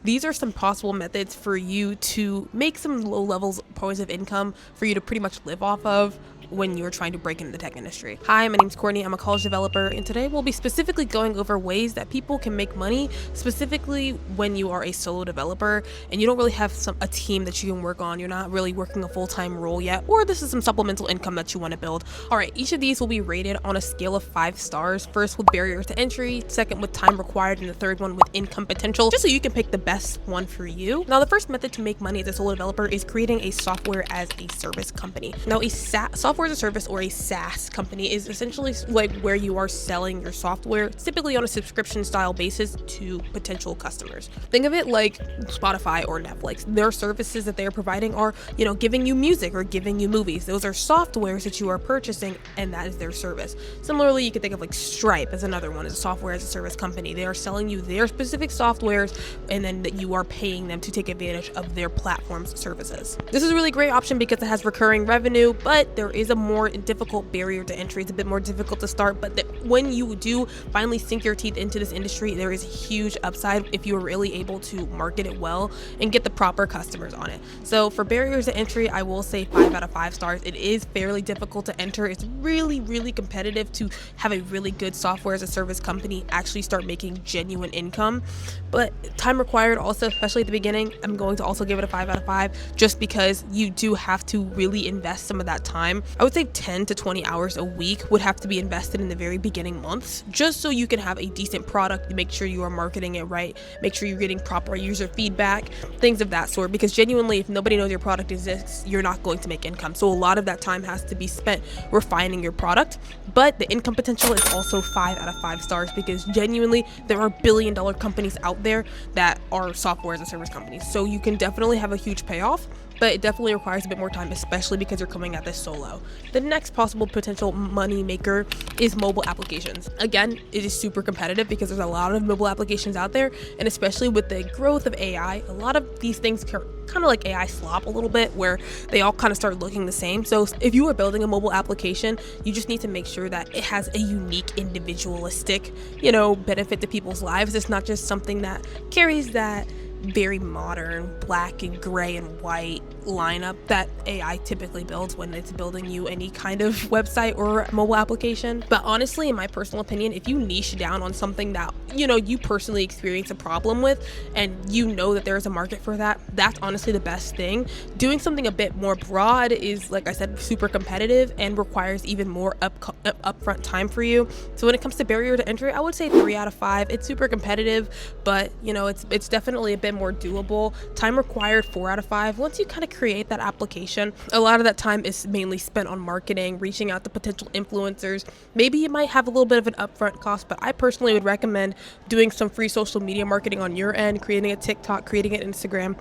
These are some possible methods for you to make some low levels passive income for you to pretty much live off of when you're trying to break into the tech industry. Hi, my name's Courtney. I'm a college developer, and today we'll be specifically going over ways that people can make money, specifically when you are a solo developer and you don't really have a team that you can work on. You're not really working a full-time role yet, or this is some supplemental income that you want to build. All right, each of these will be rated on a scale of 5 stars. First with barriers to entry, second with time required, and the third one with income potential, just so you can pick the best one for you. Now, the first method to make money as a solo developer is creating a software as a service company. Now, a software as a service, or a SaaS company, is essentially like where you are selling your software, typically on a subscription style basis, to potential customers. Think of it like Spotify or Netflix. Their services that they are providing are, giving you music or giving you movies. Those are softwares that you are purchasing, and that is their service. Similarly, you could think of like Stripe as another one, as a software as a service company. They are selling you their specific softwares, and then that you are paying them to take advantage of their platform's services. This is a really great option because it has recurring revenue, but there is a more difficult barrier to entry. It's a bit more difficult to start, but when you do finally sink your teeth into this industry, there is a huge upside if you are really able to market it well and get the proper customers on it. So for barriers to entry, I will say 5 out of 5 stars. It is fairly difficult to enter. It's really, really competitive to have a really good software as a service company actually start making genuine income. But time required also, especially at the beginning, I'm going to also give it a 5 out of 5, just because you do have to really invest some of that time. I would say 10 to 20 hours a week would have to be invested in the very beginning months, just so you can have a decent product. Make sure you are marketing it right, make sure you're getting proper user feedback, things of that sort, because genuinely, if nobody knows your product exists, you're not going to make income. So a lot of that time has to be spent refining your product. But the income potential is also 5 out of 5 stars, because genuinely there are billion-dollar companies out there that are software as a service companies. So you can definitely have a huge payoff, but it definitely requires a bit more time, especially because you're coming at this solo. The next possible potential money maker is mobile applications. Again, it is super competitive because there's a lot of mobile applications out there, and especially with the growth of AI, a lot of these things kind of like AI slop a little bit, where they all kind of start looking the same. So if you are building a mobile application, you just need to make sure that it has a unique, individualistic, benefit to people's lives. It's not just something that carries that very modern black and gray and white lineup that AI typically builds when it's building you any kind of website or mobile application. But honestly, in my personal opinion, if you niche down on something that you personally experience a problem with, and that there is a market for that, that's honestly the best thing. Doing something a bit more broad is, like I said, super competitive and requires even more upfront time for you. So when it comes to barrier to entry, I would say 3 out of 5. It's super competitive, but it's definitely a bit more doable. Time required 4 out of 5. Once you kind of create that application, a lot of that time is mainly spent on marketing, reaching out to potential influencers. Maybe you might have a little bit of an upfront cost, but I personally would recommend doing some free social media marketing on your end, creating a TikTok, creating an Instagram,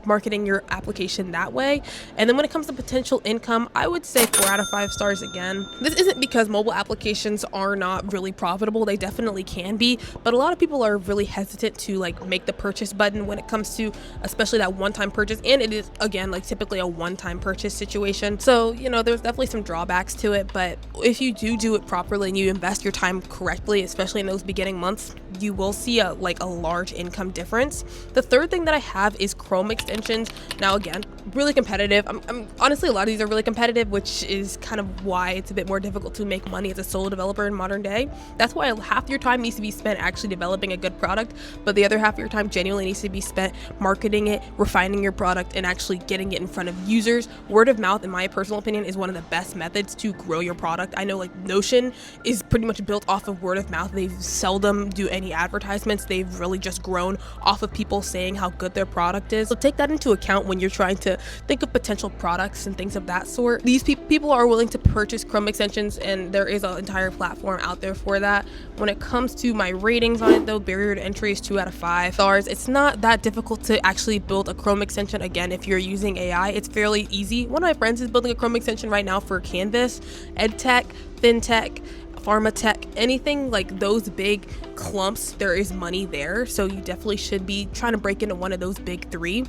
marketing your application that way. And then when it comes to potential income, I would say 4 out of 5 stars again. This isn't because mobile applications are not really profitable. They definitely can be, but a lot of people are really hesitant to make the purchase button when it comes to especially that one-time purchase, and it is again typically a one-time purchase situation. So there's definitely some drawbacks to it, but if you do it properly and you invest your time correctly, especially in those beginning months, you will see a large income difference. The third thing that I have is Chrome extensions. Now again, really competitive. I'm honestly, a lot of these are really competitive, which is kind of why it's a bit more difficult to make money as a solo developer in modern day. That's why half your time needs to be spent actually developing a good product, but the other half of your time genuinely needs to be spent marketing it, refining your product, and actually getting it in front of users. Word of mouth, in my personal opinion, is one of the best methods to grow your product. I know Notion is pretty much built off of word of mouth. They seldom do any advertisements. They've really just grown off of people saying how good their product is. So take that into account when you're trying to think of potential products and things of that sort. These people are willing to purchase Chrome extensions, and there is an entire platform out there for that. When it comes to my ratings on it though, barrier to entry is 2 out of 5 stars. It's not that difficult to actually build a Chrome extension. Again, if you're using AI, it's fairly easy. One of my friends is building a Chrome extension right now for Canvas, EdTech, FinTech, pharma tech, anything like those big clumps, there is money there. So you definitely should be trying to break into one of those big 3.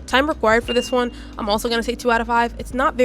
Time required for this one, I'm also gonna say 2 out of 5. Does not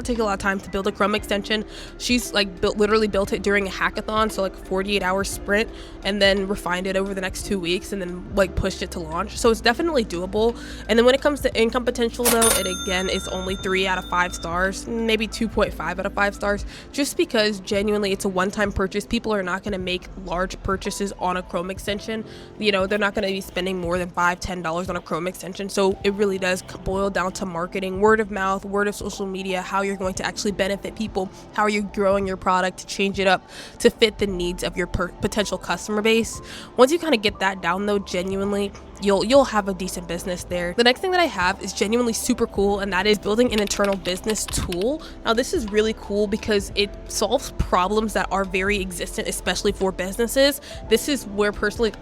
take a lot of time to build a Chrome extension. She's like literally built it during a hackathon, so like 48-hour sprint, and then refined it over the next 2 weeks, and then like pushed it to launch. So it's definitely doable. And then when it comes to income potential though, it again is only 3 out of 5 stars, maybe 2.5 out of 5 stars, just because genuinely it's a one-time purchase. People are not gonna make large purchases on a Chrome extension. You know, they're not gonna be spending more than $5-10 on a Chrome extension. So it really does boil down to marketing, word of mouth, word of social media, how you're going to actually benefit people, how are you growing your product to change it up to fit the needs of your potential customer base. Once you kind of get that down though, genuinely you'll have a decent business there. The next thing that I have is genuinely super cool, and that is building an internal business tool. Now this is really cool because it solves problems that are very existent, especially for businesses. This is where personally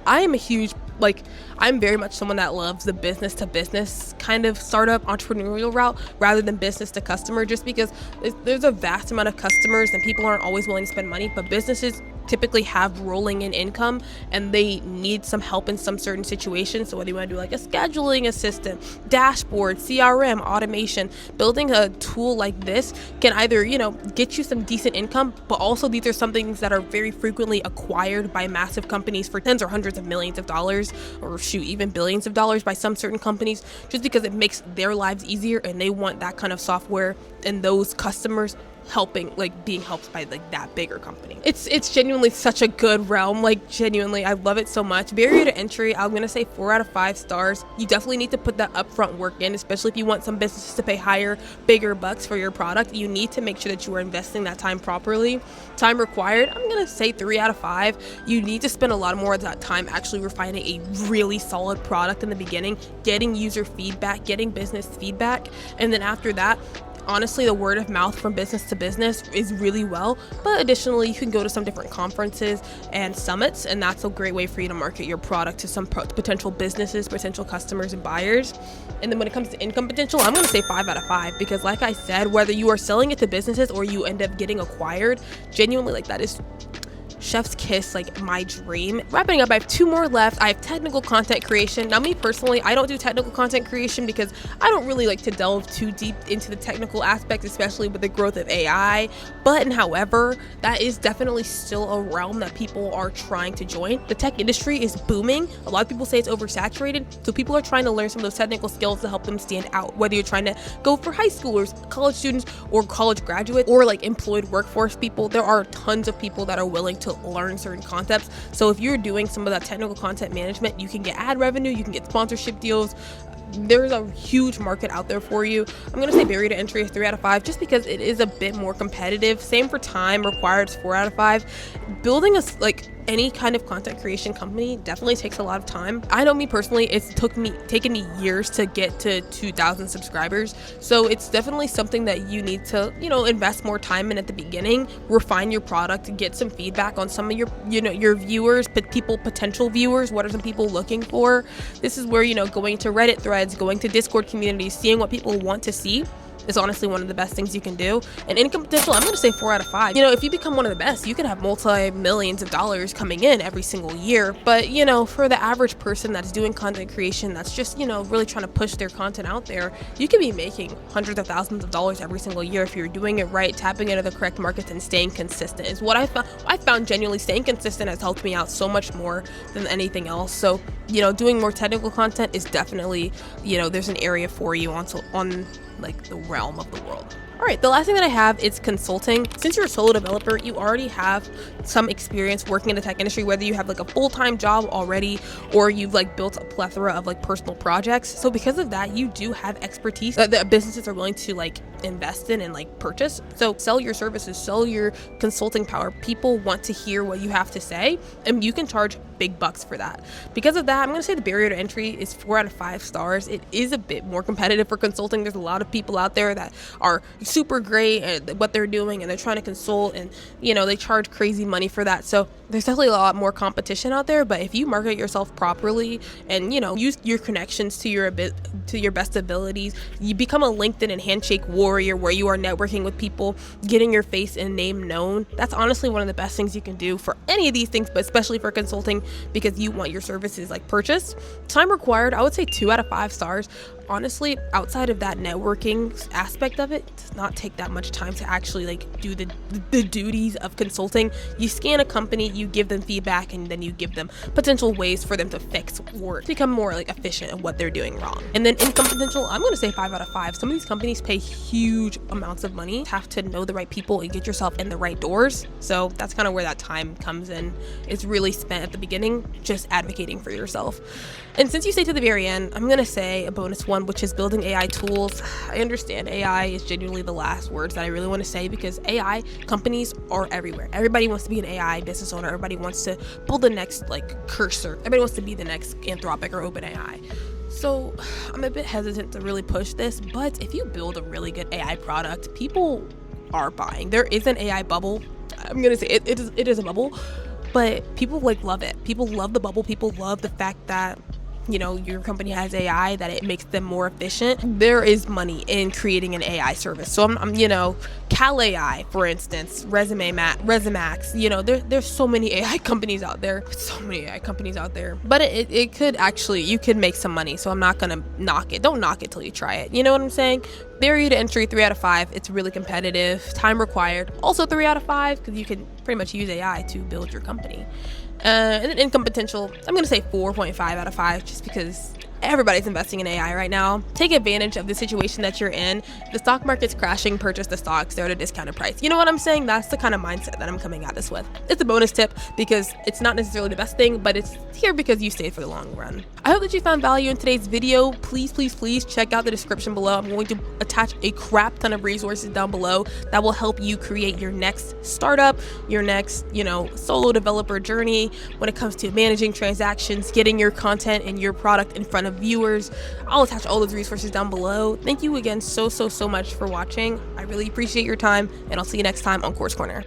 I'm very much someone that loves the business to business kind of startup entrepreneurial route rather than business to customer, just because there's a vast amount of customers and people aren't always willing to spend money, but businesses typically have rolling in income and they need some help in some certain situations. So whether you want to do like a scheduling assistant, dashboard, CRM, automation, building a tool like this can either, get you some decent income, but also these are some things that are very frequently acquired by massive companies for tens or hundreds of millions of dollars, or even billions of dollars by some certain companies, just because it makes their lives easier and they want that kind of software and those customers being helped by that bigger company. It's genuinely such a good realm. Genuinely, I love it so much. Barrier to entry, I'm gonna say 4 out of 5 stars. You definitely need to put that upfront work in, especially if you want some businesses to pay higher, bigger bucks for your product. You need to make sure that you are investing that time properly. Time required, I'm gonna say 3 out of 5. You need to spend a lot more of that time actually refining a really solid product in the beginning, getting user feedback, getting business feedback, and then after that, honestly, the word of mouth from business to business is really well, but additionally, you can go to some different conferences and summits, and that's a great way for you to market your product to some potential businesses, potential customers, and buyers. And then when it comes to income potential, I'm going to say 5 out of 5, because like I said, whether you are selling it to businesses or you end up getting acquired, genuinely, that is chef's kiss, my dream. Wrapping up, I have 2 more left. I have technical content creation. Now, me personally, I don't do technical content creation because I don't really like to delve too deep into the technical aspects, especially with the growth of AI. But however, that is definitely still a realm that people are trying to join. The tech industry is booming. A lot of people say it's oversaturated, so people are trying to learn some of those technical skills to help them stand out, whether you're trying to go for high schoolers, college students, or college graduates, or employed workforce people. There are tons of people that are willing to learn certain concepts. So if you're doing some of that technical content management, you can get ad revenue, you can get sponsorship deals. There's a huge market out there for you. I'm going to say barrier to entry is 3 out of 5, just because it is a bit more competitive. Same for time required, is 4 out of 5. Building any kind of content creation company definitely takes a lot of time. I know me personally, it's taken me years to get to 2,000 subscribers. So it's definitely something that you need to, invest more time in at the beginning, refine your product, get some feedback on some of your viewers, but potential viewers. What are some people looking for? This is where, going to Reddit threads, going to Discord communities, seeing what people want to see is honestly one of the best things you can do. And income potential, I'm going to say 4 out of 5. If you become one of the best, you can have multi-millions of dollars coming in every single year. But, for the average person that's doing content creation, that's just, really trying to push their content out there, you can be making hundreds of thousands of dollars every single year if you're doing it right, tapping into the correct markets and staying consistent is what I found genuinely genuinely staying consistent has helped me out so much more than anything else. So, doing more technical content is definitely, there's an area for you on like the realm of the world. All right, the last thing that I have is consulting. Since you're a solo developer, you already have some experience working in the tech industry, whether you have like a full-time job already or you've like built a plethora of like personal projects. So because of that, you do have expertise that businesses are willing to like invest in and like purchase. So sell your services, sell your consulting power. People want to hear what you have to say, and you can charge big bucks for that. Because of that, I'm going to say the barrier to entry is 4 out of 5 stars. It is a bit more competitive for consulting. There's a lot of people out there that are super great at what they're doing and they're trying to consult, and they charge crazy money for that. So there's definitely a lot more competition out there. But if you market yourself properly and use your connections to your best abilities, you become a LinkedIn and handshake warrior where you are networking with people, getting your face and name known. That's honestly one of the best things you can do for any of these things, but especially for consulting, because you want your services like purchased. Time required, I would say 2 out of 5 stars. honestly, outside of that networking aspect of it, it does not take that much time to actually like do the duties of consulting. You scan a company, you give them feedback, and then you give them potential ways for them to fix or become more like efficient at what they're doing wrong. And then income potential, I'm gonna say 5 out of 5. Some of these companies pay huge amounts of money. You have to know the right people and get yourself in the right doors. So that's kind of where that time comes in. It's really spent at the beginning just advocating for yourself. And since you stay to the very end, I'm gonna say a bonus one, which is building AI tools. I understand AI is genuinely the last words that I really want to say, because AI companies are everywhere. Everybody wants to be an AI business owner. Everybody wants to build the next like Cursor. Everybody wants to be the next Anthropic or OpenAI. So I'm a bit hesitant to really push this, but if you build a really good AI product, people are buying. There is an AI bubble. I'm gonna say it is a bubble, but people like love it. People love the bubble. People love the fact that, you know, your company has AI, that it makes them more efficient. There is money in creating an AI service. So I'm you know, Cal AI, for instance, Resumax, you know, there's so many AI companies out there. But it could actually, you could make some money. So I'm not gonna knock it. Don't knock it till you try it. You know what I'm saying? Barrier to entry, 3 out of 5. It's really competitive. Time required, also 3 out of 5, because you can pretty much use AI to build your company. And then income potential, I'm going to say 4.5 out of 5, just because everybody's investing in AI right now. Take advantage of the situation that you're in. The stock market's crashing, purchase the stocks, they're at a discounted price. You know what I'm saying? That's the kind of mindset that I'm coming at this with. It's a bonus tip because it's not necessarily the best thing, but it's here because you stayed for the long run. I hope that you found value in today's video. Please check out the description below. I'm going to attach a crap ton of resources down below that will help you create your next startup, your next, you know, solo developer journey when it comes to managing transactions, getting your content and your product in front of viewers. I'll attach all those resources down below. Thank you again so much for watching. I really appreciate your time, and I'll see you next time on Course Corner.